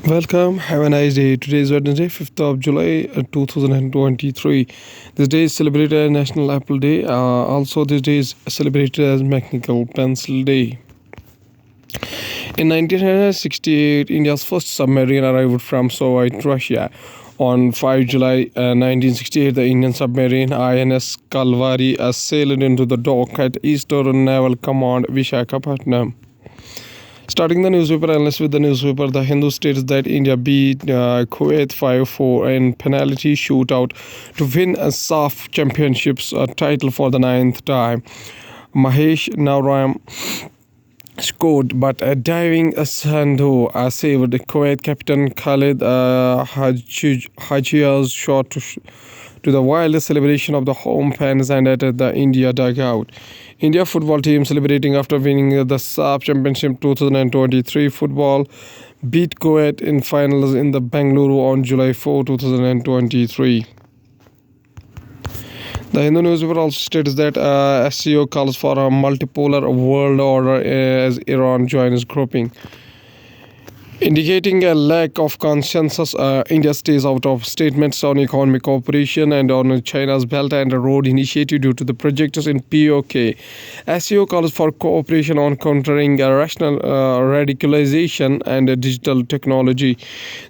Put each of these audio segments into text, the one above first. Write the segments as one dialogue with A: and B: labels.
A: Welcome. Have a nice day. Today is Wednesday, 5th of July 2023. This day is celebrated as National Apple Day. Also, this day is celebrated as Mechanical Pencil Day. In 1968, India's first submarine arrived from Soviet Russia. On 5 July 1968, the Indian submarine INS Kalvari sailed into the dock at Eastern Naval Command, Vishakhapatnam. Starting the newspaper analyst with the newspaper, The Hindu states that India beat Kuwait 5-4 in penalty shootout to win a SAF Championships title for the ninth time. Mahesh Nauram scored, but a diving Sandhu saved Kuwait captain Khalid Hajia's shot to the wild celebration of the home fans and at the India dugout. India football team celebrating after winning the SAF Championship 2023 football beat Kuwait in finals in the Bengaluru on July 4, 2023. The Hindu newspaper also states that SCO calls for a multipolar world order as Iran joins grouping. Indicating a lack of consensus, India stays out of statements on economic cooperation and on China's Belt and Road Initiative due to the projects in POK. SCO calls for cooperation on countering rational radicalization and digital technology.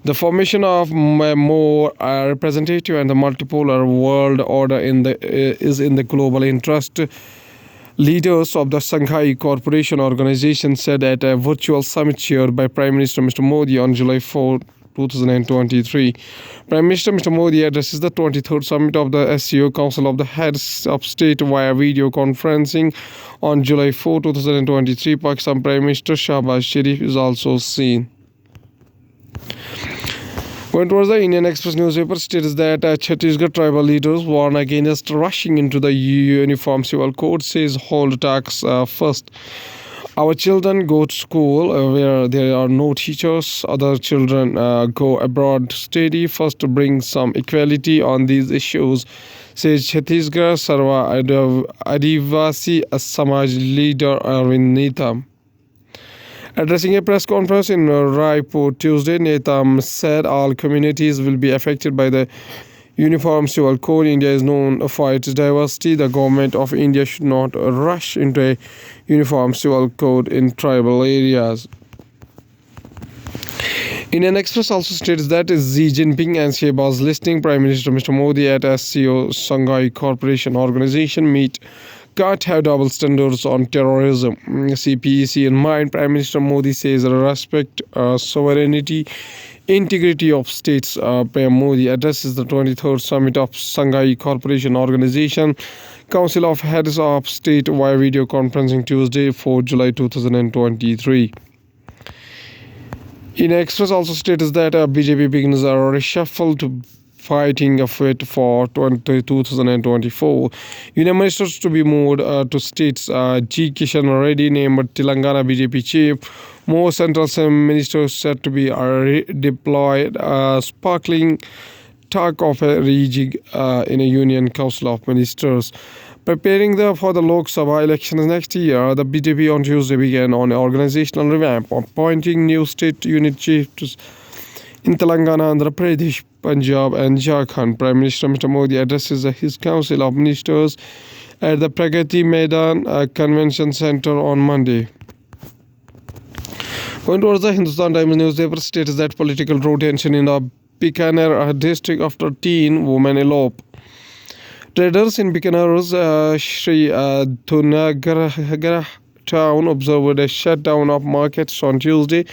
A: The formation of a more representative and multipolar world order is in the global interest. Leaders of the Shanghai Cooperation Organization said at a virtual summit chaired by Prime Minister Mr. Modi on July 4, 2023. Prime Minister Mr. Modi addresses the 23rd summit of the SCO Council of the Heads of State via video conferencing on July 4, 2023. Pakistan Prime Minister Shahbaz Sharif is also seen. Going towards the Indian Express newspaper states that Chhattisgarh tribal leaders warn against rushing into the Uniform Civil Code, says hold tax first. Our children go to school where there are no teachers. Other children go abroad to study. First, to bring some equality on these issues, says Chhattisgarh Sarva Adivasi Samaj leader Arvind Neetam. Addressing a press conference in Raipur Tuesday, Netam said all communities will be affected by the Uniform Civil Code. India is known for its diversity. The government of India should not rush into a Uniform Civil Code in tribal areas. Indian Express also states that Xi Jinping and Shehbaz listing Prime Minister Mr. Modi at SCO Shanghai Cooperation Organization meet can't have double standards on terrorism. CPEC in mind, Prime Minister Modi says respect sovereignty, integrity of states. PM Modi addresses the 23rd summit of Shanghai Cooperation Organization Council of Heads of State via video conferencing Tuesday, 4 July 2023. Indian Express also states that BJP begins a reshuffle to fighting a fit for 2024. Union ministers to be moved to states. G. Kishan Reddy named Telangana BJP chief. More central ministers set to be deployed. Sparkling talk of a rejig in a union council of ministers. Preparing for the Lok Sabha elections next year, the BJP on Tuesday began on organizational revamp, appointing new state unit chiefs in Telangana, Andhra Pradesh, Punjab and Jharkhand. Prime Minister Mr. Modi addresses his council of ministers at the Pragati Maidan Convention Center on Monday. Going towards the Hindustan Times newspaper states that political row tension in the Bikaner district after teen woman elope. Traders in Bikaner's Sri Dhunagarh town observed a shutdown of markets on Tuesday,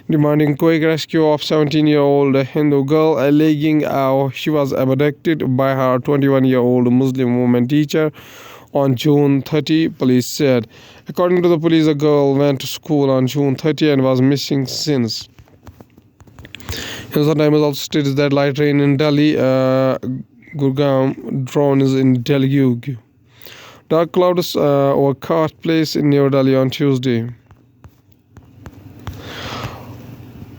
A: demanding quick rescue of 17-year-old Hindu girl, alleging she was abducted by her 21-year-old Muslim woman teacher on June 30, police said. According to the police, the girl went to school on June 30 and was missing since. Hindustan Times also states that light rain in Delhi, Gurgaon, drones in Delhi. Dark clouds overcast place in New Delhi on Tuesday.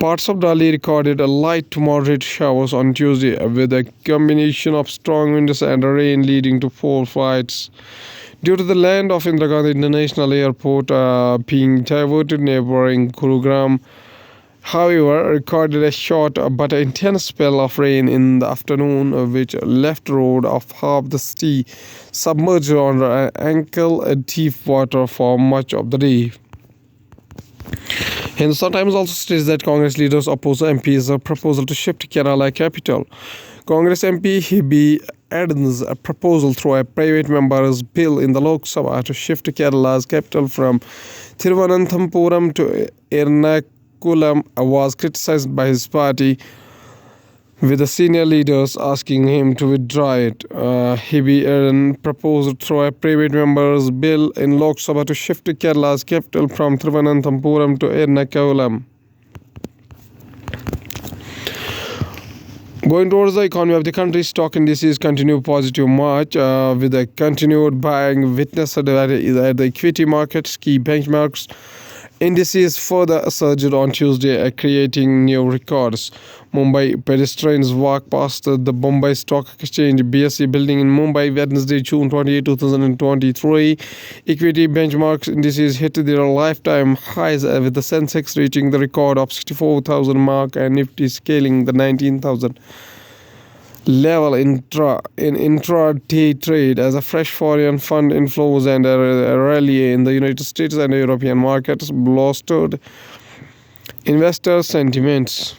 A: Parts of Delhi recorded a light to moderate showers on Tuesday, with a combination of strong winds and rain leading to 4 flights. Due to the land of Indira Gandhi International Airport being diverted, neighboring Gurugram however, recorded a short but intense spell of rain in the afternoon, which left road of half the city submerged under ankle-deep water for much of the day. Hindustan Times also states that Congress leaders oppose MP's proposal to shift Kerala capital. Congress MP Hebe Adams' proposal through a private member's bill in the Lok Sabha to shift Kerala's capital from Thiruvananthapuram to Ernakulam was criticized by his party, with the senior leaders asking him to withdraw it. Hebe Aaron proposed through a private member's bill in Lok Sabha to shift Kerala's capital from Thiruvananthapuram to Ernakulam. Going towards the economy of the country, stock indices continue positive March with a continued buying witnessed at the equity markets. Key benchmarks indices further surged on Tuesday, creating new records. Mumbai pedestrians walk past the Bombay Stock Exchange BSE building in Mumbai Wednesday, June 28, 2023. Equity benchmarks indices hit their lifetime highs with the Sensex reaching the record of 64,000 mark and Nifty scaling the 19,000 level in intra-day trade as a fresh foreign fund inflows and a rally in the United States and European markets bolstered investor sentiments.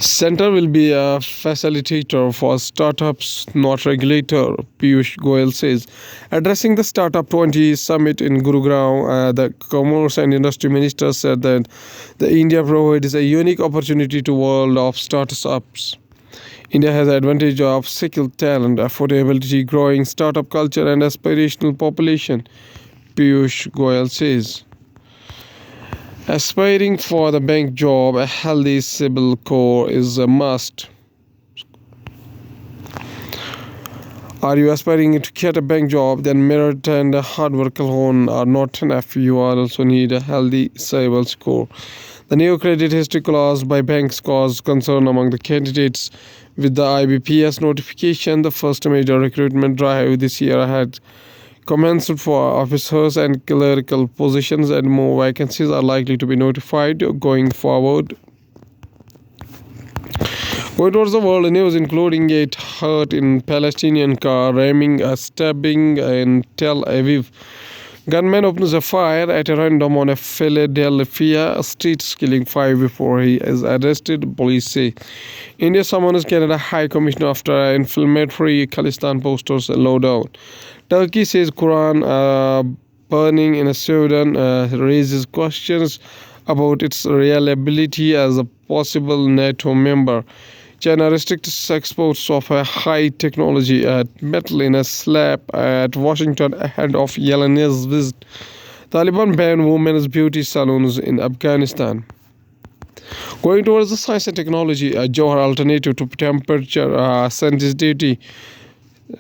A: Center will be a facilitator for startups, not regulator, Piyush Goyal says. Addressing the Startup 20 summit in Gurugram, the Commerce and Industry Minister said that the India provides a unique opportunity to world of startups. India has the advantage of skilled talent, affordability, growing startup culture and aspirational population, Piyush Goyal says. Aspiring for the bank job, a healthy CIBIL score is a must. Are you aspiring to get a bank job? Then merit and hard work alone are not enough. You also need a healthy CIBIL score. The new credit history clause by banks caused concern among the candidates. With the IBPS notification, the first major recruitment drive this year had commenced for officers and clerical positions, and more vacancies are likely to be notified going forward. Going towards the world news, including 8 hurt in Palestinian car ramming a stabbing in Tel Aviv. Gunman opens a fire at a random on a Philadelphia street, killing 5 before he is arrested, police say. India summons Canada High Commissioner after inflammatory Khalistan posters lowdown. Turkey says Quran burning in Sudan raises questions about its reliability as a possible NATO member. China restricts exports of a high technology metal in a slap at Washington ahead of Yellen's visit. Taliban ban women's beauty salons in Afghanistan. Going towards the science and technology, a Johar alternative to temperature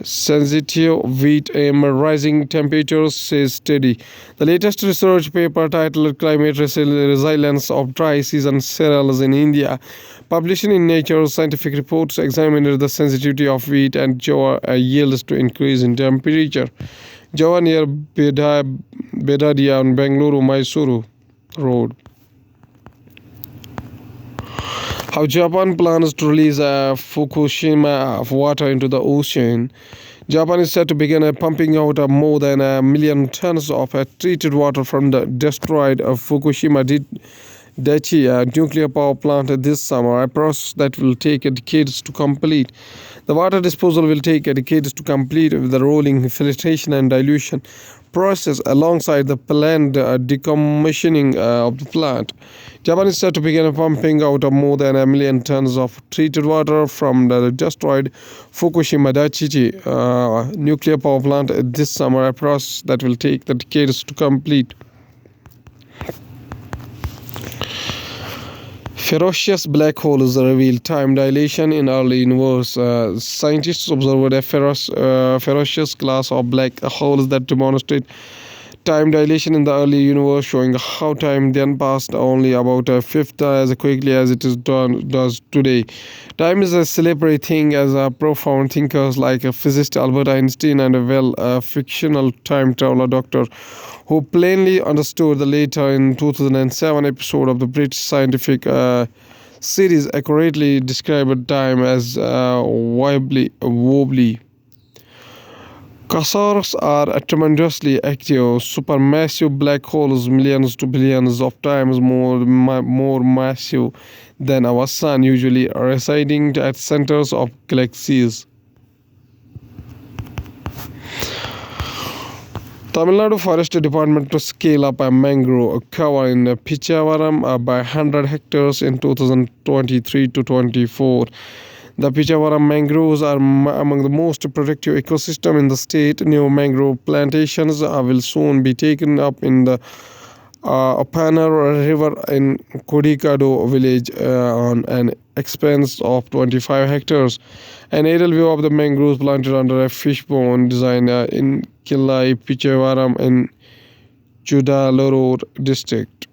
A: sensitive wheat aim rising temperatures, says study. The latest research paper titled Climate Resilience of Dry Season Cereals in India, published in Nature Scientific Reports, examined the sensitivity of wheat and jowar yields to increase in temperature. Jowar near Bedadia on Bengaluru-Mysuru Road. How Japan plans to release Fukushima of water into the ocean. Japan is set to begin pumping out more than 1 million tons of treated water from the destroyed Fukushima Daiichi nuclear power plant this summer, a process that will take decades to complete. The water disposal will take decades to complete with the rolling filtration and dilution process alongside the planned decommissioning of the plant. Japan is set to begin pumping out more than 1 million tons of treated water from the destroyed Fukushima Daiichi nuclear power plant this summer, a process that will take decades to complete. Ferocious black holes reveal time dilation in early universe. Scientists observed a ferocious class of black holes that demonstrate time dilation in the early universe, showing how time then passed only about a fifth as quickly as it is does today. Time is a slippery thing, as profound thinkers like physicist Albert Einstein and a fictional time traveler Doctor who plainly understood the later in 2007 episode of the British scientific series accurately described time as wobbly. Quasars are tremendously active, supermassive black holes millions to billions of times more massive than our sun, usually residing at centers of galaxies. Tamil Nadu Forest Department to scale up a mangrove cover in Pichavaram by 100 hectares in 2023 to 24. The Pichavaram mangroves are among the most protective ecosystem in the state. New mangrove plantations will soon be taken up in the Opanar River in Kodikadu village on an expanse of 25 hectares. An aerial view of the mangroves planted under a fishbone design in Killai Pichavaram in Chudaluru district.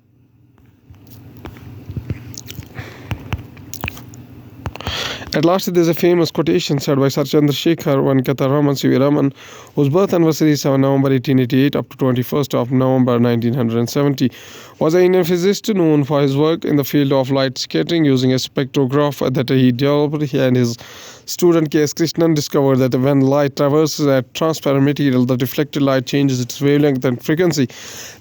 A: At last, there is a famous quotation said by Sir Chandrasekhar Venkata Raman C.V. Raman, whose birth anniversary is 7 November 1888 up to 21st of November 1970, was an Indian physicist known for his work in the field of light scattering using a spectrograph that he developed. He and his student K.S. Krishnan discovered that when light traverses a transparent material, the reflected light changes its wavelength and frequency.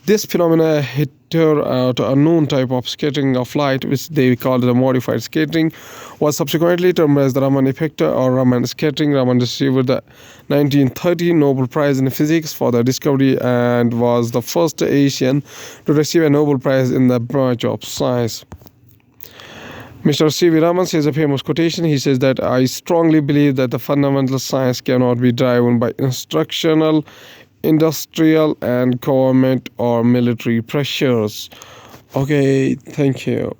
A: This phenomena hit to a known type of scattering of light, which they called the modified scattering, was subsequently termed as the Raman effect or Raman scattering. Raman received the 1930 Nobel Prize in Physics for the discovery and was the first Asian to receive a Nobel Prize in the branch of science. Mr. C.V. Raman says a famous quotation. He says that I strongly believe that the fundamental science cannot be driven by instructional, industrial, and government or military pressures. Okay, thank you.